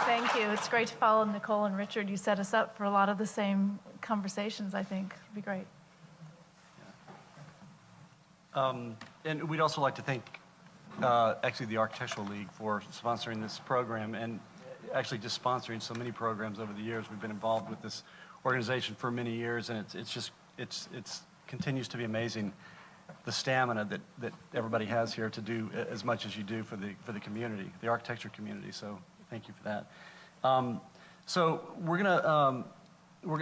Thank you. It's great to follow Nicole and Richard. You set us up for a lot of the same conversations, I think. It'd be great. And we'd also like to thank actually the Architectural League for sponsoring this program and actually just sponsoring so many programs over the years. We've been involved with this organization for many years, and it's continues to be amazing the stamina that everybody has here to do as much as you do for the community, the architecture community. So thank you for that. So we're gonna,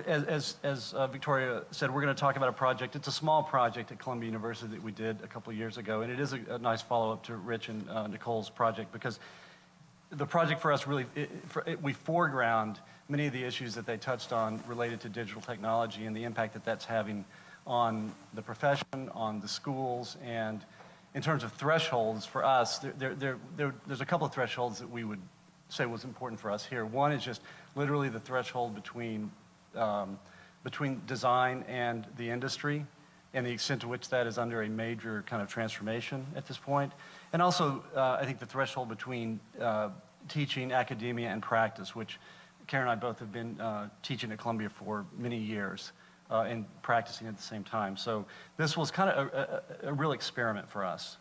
as Victoria said, we're gonna talk about a project. It's a small project at Columbia University that we did a couple of years ago, and it is a nice follow-up to Rich and Nicole's project, because the project for us really, we foreground many of the issues that they touched on related to digital technology and the impact that that's having on the profession, on the schools, and in terms of thresholds for us, there's a couple of thresholds that we would say was important for us here. One is just literally the threshold between design and the industry, and the extent to which that is under a major kind of transformation at this point. And also, I think the threshold between teaching, academia, and practice, which Karen and I both have been teaching at Columbia for many years and practicing at the same time. So this was kind of a real experiment for us.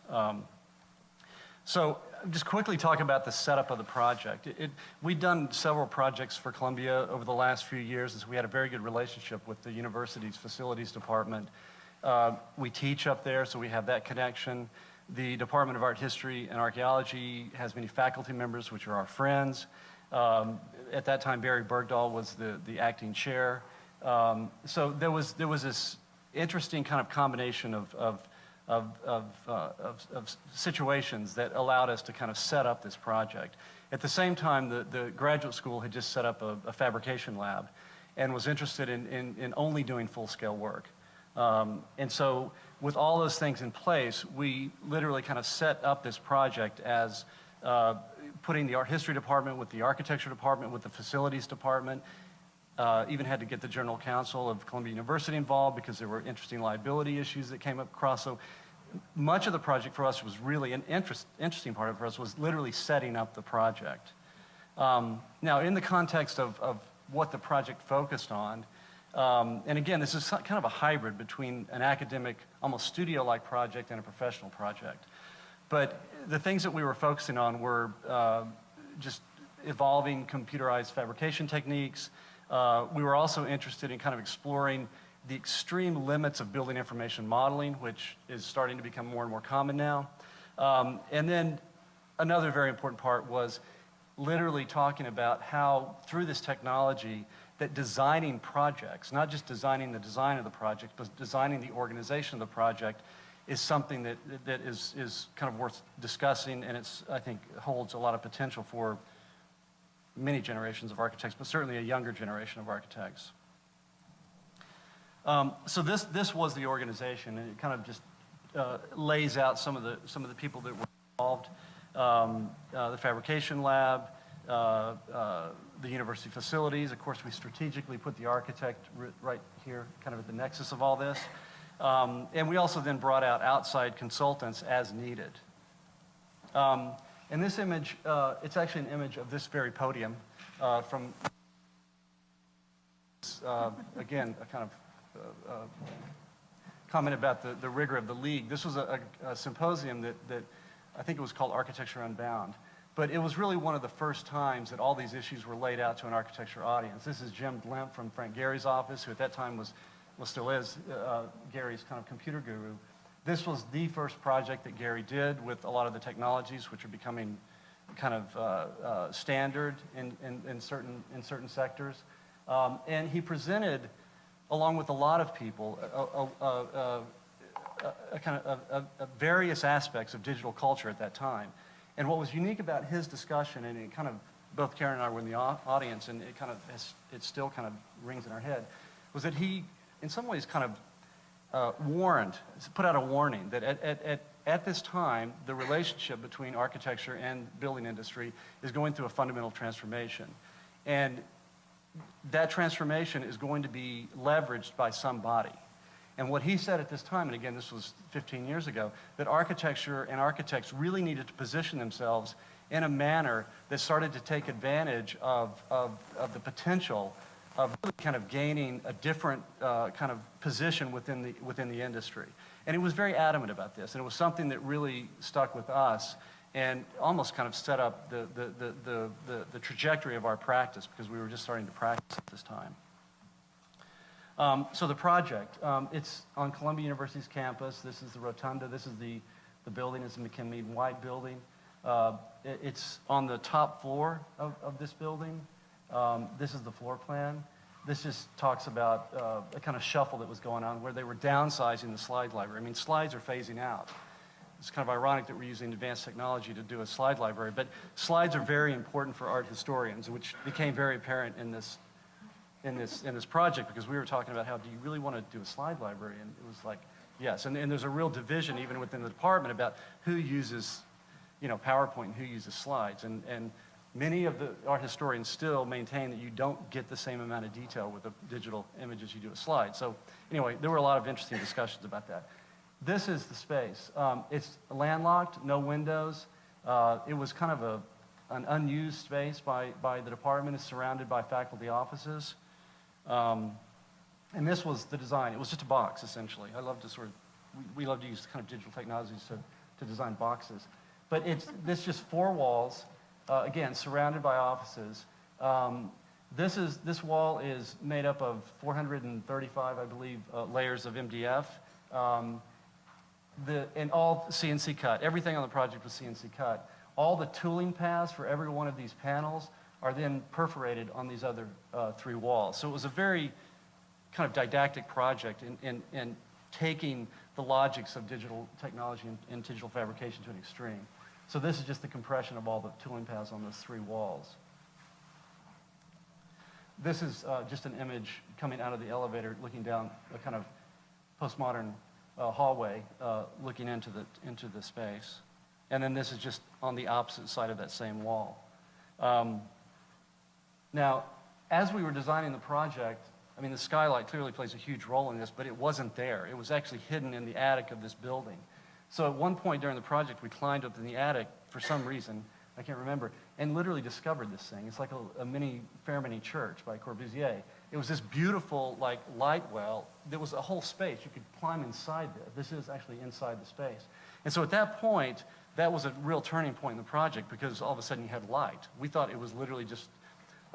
So just quickly talk about the setup of the project. We've done several projects for Columbia over the last few years, as we had a very good relationship with the university's facilities department. We teach up there, so we have that connection. The Department of Art History and Archaeology has many faculty members, which are our friends. At that time, Barry Bergdahl was the acting chair. So there was this interesting kind of combination of situations that allowed us to kind of set up this project. At the same time, the graduate school had just set up a fabrication lab and was interested in only doing full-scale work. And so with all those things in place, we literally kind of set up this project as putting the art history department with the architecture department, with the facilities department, even had to get the general counsel of Columbia University involved because there were interesting liability issues that came across. So much of the project for us was really, an interesting part of it for us was literally setting up the project. Now, in the context of what the project focused on, and again, this is kind of a hybrid between an academic, almost studio-like project and a professional project. But the things that we were focusing on were just evolving computerized fabrication techniques. We were also interested in kind of exploring the extreme limits of building information modeling, which is starting to become more and more common now. And then another very important part was literally talking about how, through this technology, that designing projects, not just designing the design of the project, but designing the organization of the project, is something that is kind of worth discussing, and I think holds a lot of potential for many generations of architects, but certainly a younger generation of architects. So this was the organization, and it kind of just lays out some of the people that were involved. The fabrication lab, the university facilities. Of course, we strategically put the architect right here, kind of at the nexus of all this. And we also then brought out outside consultants as needed. In this image, it's actually an image of this very podium from, again, a kind of comment about the rigor of the league. This was a symposium that I think it was called Architecture Unbound. But it was really one of the first times that all these issues were laid out to an architecture audience. This is Jim Lemp from Frank Gehry's office, who at that time still is Gehry's kind of computer guru. This was the first project that Gehry did with a lot of the technologies which are becoming kind of standard in certain sectors. And he presented, along with a lot of people, a kind of various aspects of digital culture at that time. And what was unique about his discussion, and it kind of, both Karen and I were in the audience, and it still kind of rings in our head, was that he, in some ways, kind of put out a warning that at this time, the relationship between architecture and building industry is going through a fundamental transformation. And that transformation is going to be leveraged by somebody. And what he said at this time, and again, this was 15 years ago, that architecture and architects really needed to position themselves in a manner that started to take advantage of the potential of really kind of gaining a different kind of position within the industry. And it was very adamant about this, and it was something that really stuck with us and almost kind of set up the trajectory of our practice, because we were just starting to practice at this time. So the project, it's on Columbia University's campus. This is the rotunda. This is the building. It's a McKinley White building. It's on the top floor of this building. This is the floor plan. This just talks about a kind of shuffle that was going on where they were downsizing the slide library. I mean, slides are phasing out. It's kind of ironic that we're using advanced technology to do a slide library, but slides are very important for art historians, which became very apparent in this project, because we were talking about how, do you really want to do a slide library? And it was like, yes. And there's a real division even within the department about who uses, PowerPoint and who uses slides. And many of the art historians still maintain that you don't get the same amount of detail with a digital image as you do a slide. So anyway, there were a lot of interesting discussions about that. This is the space. It's landlocked, no windows. It was kind of an unused space by the department. It's surrounded by faculty offices. And this was the design. It was just a box, essentially. I love to we love to use kind of digital technologies to design boxes. But this just 4 walls, again, surrounded by offices. This wall is made up of 435, I believe, layers of MDF. And all CNC cut. Everything on the project was CNC cut. All the tooling paths for every one of these panels are then perforated on these other 3 walls. So it was a very kind of didactic project in taking the logics of digital technology and digital fabrication to an extreme. So this is just the compression of all the tooling paths on those 3 walls. This is just an image coming out of the elevator, looking down a kind of postmodern hallway, looking into the space. And then this is just on the opposite side of that same wall. Now, as we were designing the project, I mean, the skylight clearly plays a huge role in this, but it wasn't there. It was actually hidden in the attic of this building. So at one point during the project, we climbed up in the attic for some reason, I can't remember, and literally discovered this thing. It's like a mini Fairbanks church by Corbusier. It was this beautiful, like, light well. There was a whole space. You could climb inside this. This is actually inside the space. And so at that point, that was a real turning point in the project, because all of a sudden you had light. We thought it was literally just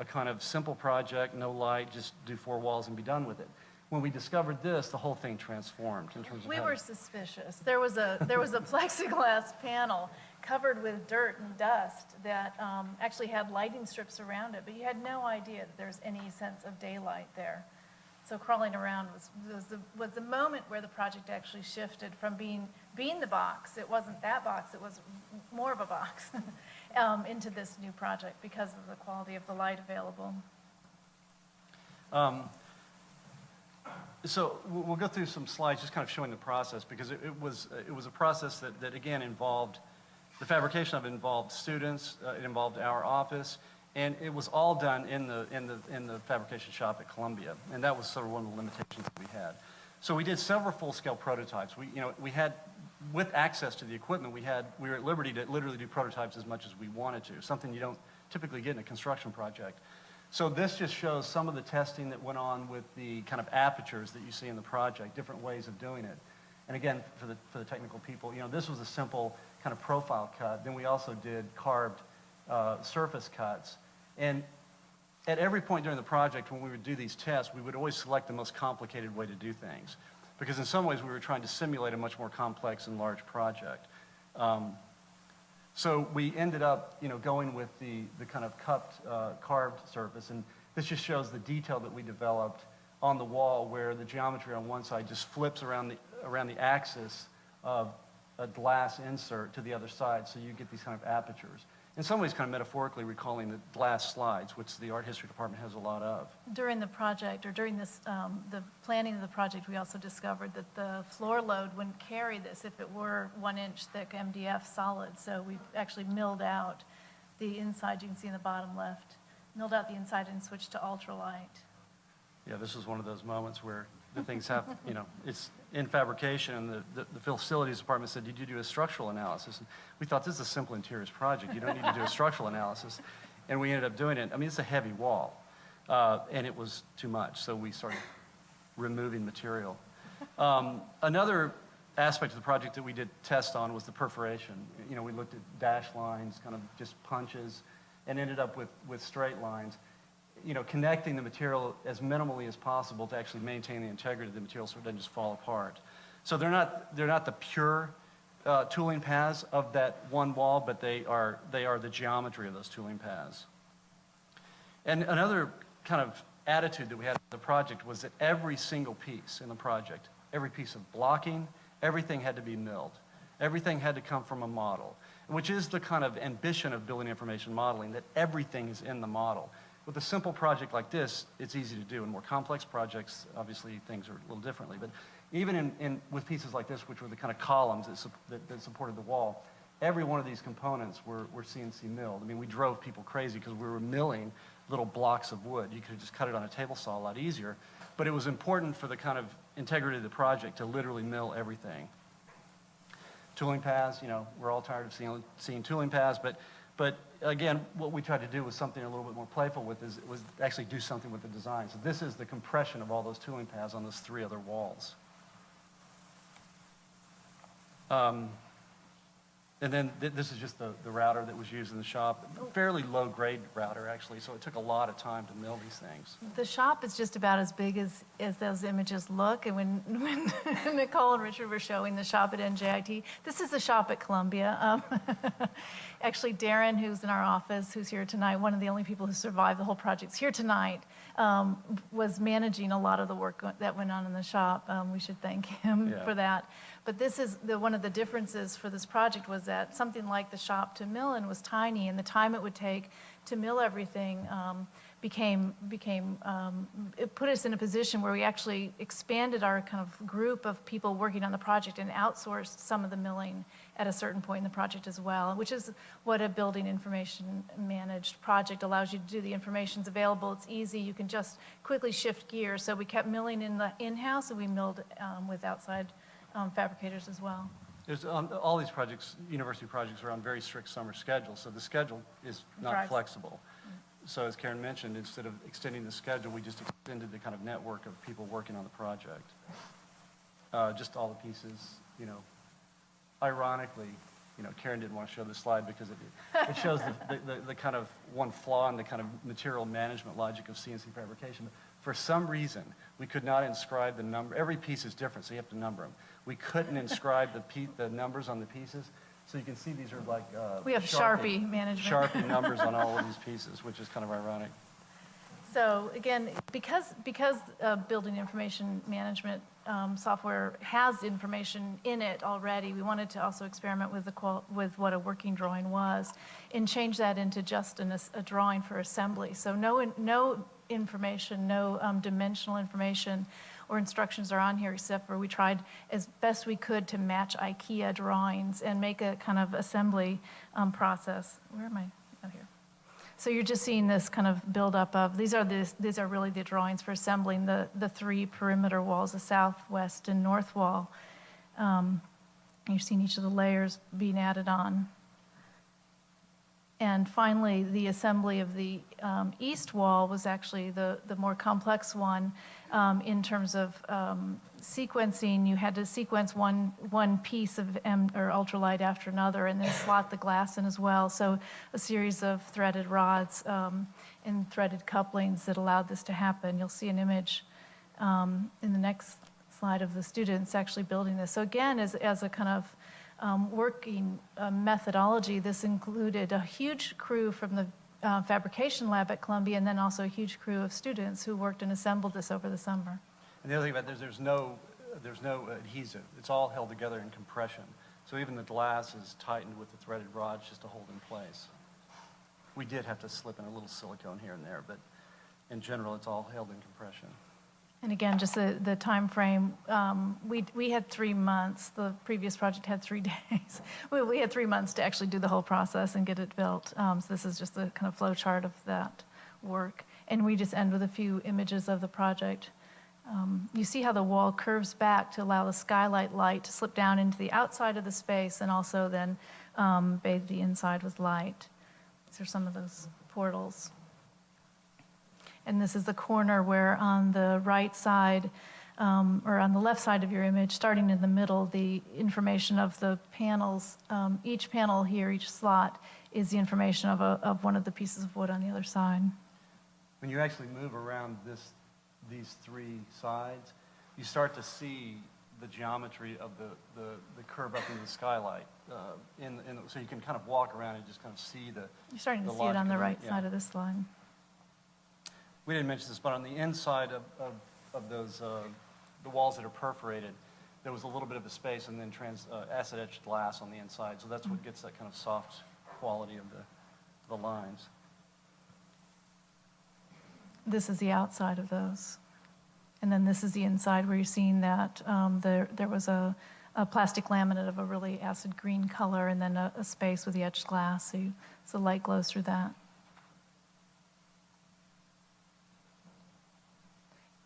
a kind of simple project, no light, just do 4 walls and be done with it. When we discovered this, the whole thing transformed in terms of We were suspicious. There was a plexiglass panel covered with dirt and dust that actually had lighting strips around it, but you had no idea that there was any sense of daylight there. So crawling around was the moment where the project actually shifted from being the box. It wasn't that box. It was more of a box into this new project because of the quality of the light available. So we'll go through some slides just kind of showing the process, because it was a process that again involved, the fabrication of it involved students, it involved our office, and it was all done in the fabrication shop at Columbia, and that was sort of one of the limitations that we had. So we did several full-scale prototypes. We had, with access to the equipment, we were at liberty to literally do prototypes as much as we wanted to, something you don't typically get in a construction project. So this just shows some of the testing that went on with the kind of apertures that you see in the project, different ways of doing it. And again, for the technical people, this was a simple kind of profile cut. Then we also did carved surface cuts. And at every point during the project, when we would do these tests, we would always select the most complicated way to do things, because in some ways we were trying to simulate a much more complex and large project. So we ended up, going with the kind of cupped, carved surface, and this just shows the detail that we developed on the wall, where the geometry on one side just flips around the axis of a glass insert to the other side, so you get these kind of apertures. In some ways, kind of metaphorically recalling the glass slides, which the art history department has a lot of. During the project, or during this, the planning of the project, we also discovered that the floor load wouldn't carry this if it were 1-inch thick MDF solid. So we actually milled out the inside, you can see in the bottom left, milled out the inside and switched to ultralight. Yeah, this was one of those moments where the things have, you know, it's in fabrication, and the facilities department said, did you do a structural analysis? And we thought, this is a simple interiors project. You don't need to do a structural analysis. And we ended up doing it. I mean, it's a heavy wall, and it was too much, so we started removing material. Another aspect of the project that we did test on was the perforation. You know, we looked at dash lines, kind of just punches, and ended up with straight lines. You know, connecting the material as minimally as possible to actually maintain the integrity of the material so it doesn't just fall apart. So they're not the pure tooling paths of that one wall, but they are the geometry of those tooling paths. And another kind of attitude that we had in the project was that every single piece in the project, every piece of blocking, everything had to be milled. Everything had to come from a model, which is the kind of ambition of building information modeling, that everything is in the model. With a simple project like this, it's easy to do. In more complex projects, obviously things are a little differently. But even with pieces like this, which were the kind of columns that supported the wall, every one of these components were CNC milled. I mean, we drove people crazy because we were milling little blocks of wood. You could just cut it on a table saw a lot easier. But it was important for the kind of integrity of the project to literally mill everything. Tooling paths, you know, we're all tired of seeing tooling paths, but again, what we tried to do was something a little bit more playful was actually do something with the design. So this is the compression of all those tooling paths on those 3 other walls. And then this is just the router that was used in the shop. Fairly low-grade router, actually, so it took a lot of time to mill these things. The shop is just about as big as those images look. And when Nicole and Richard were showing the shop at NJIT, this is the shop at Columbia. Actually, Darren, who's in our office, who's here tonight, one of the only people who survived the whole project, is here tonight, was managing a lot of the work that went on in the shop. We should thank him for that. But this is one of the differences for this project was that something like the shop to mill in was tiny, and the time it would take to mill everything it put us in a position where we actually expanded our kind of group of people working on the project and outsourced some of the milling at a certain point in the project as well, which is what a building information managed project allows you to do. The information's available, it's easy, you can just quickly shift gears. So we kept milling in-house, and we milled with outside fabricators as well. There's, all these projects, university projects, are on very strict summer schedules, so the schedule is not flexible. So as Karen mentioned, instead of extending the schedule, we just extended the kind of network of people working on the project. Just all the pieces, you know. Ironically, you know, Karen didn't want to show this slide because it shows the kind of one flaw in the kind of material management logic of CNC fabrication. For some reason, we could not inscribe the number. Every piece is different, so you have to number them. We couldn't inscribe the numbers on the pieces. So you can see these are like we have Sharpie management. Sharpie numbers on all of these pieces, which is kind of ironic. So again, because building information management software has information in it already, we wanted to also experiment with what a working drawing was and change that into just a drawing for assembly. So no information, no dimensional information or instructions are on here, except for we tried as best we could to match IKEA drawings and make a kind of assembly process. Where am I? Oh, here. So you're just seeing this kind of buildup of, these are really the drawings for assembling the 3 perimeter walls, the south, west, and north wall. You're seeing each of the layers being added on. And finally, the assembly of the east wall was actually the more complex one in terms of sequencing. You had to sequence one piece of ultralight after another and then slot the glass in as well. So a series of threaded rods and threaded couplings that allowed this to happen. You'll see an image in the next slide of the students actually building this. So again, as a kind of working methodology, this included a huge crew from the fabrication lab at Columbia, and then also a huge crew of students who worked and assembled this over the summer. And the other thing about this, there's no adhesive. It's all held together in compression. So even the glass is tightened with the threaded rods just to hold in place. We did have to slip in a little silicone here and there, but in general, it's all held in compression. And again, just the time frame, we had 3 months. The previous project had 3 days. We had 3 months to actually do the whole process and get it built. So this is just the kind of flow chart of that work. And we just end with a few images of the project. You see how the wall curves back to allow the skylight light to slip down into the outside of the space and also then bathe the inside with light. These are some of those portals. And this is the corner where on the right side, or on the left side of your image, starting in the middle, the information of the panels, each panel here, each slot, is the information of one of the pieces of wood on the other side. When you actually move around these three sides, you start to see the geometry of the curve up into the skylight. So you can kind of walk around and just kind of see the You're starting to see it logic on the of right side of this slide. We didn't mention this, but on the inside of those, the walls that are perforated, there was a little bit of a space and then acid etched glass on the inside. So that's what gets that kind of soft quality of the lines. This is the outside of those. And then this is the inside where you're seeing that there was a plastic laminate of a really acid green color and then a space with the etched glass, so light glows through that.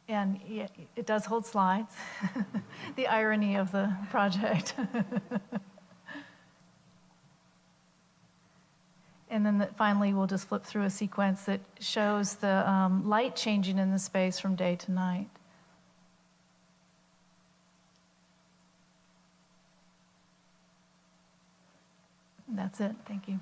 And it does hold slides, the irony of the project. And then finally, we'll just flip through a sequence that shows the light changing in the space from day to night. And that's it. Thank you.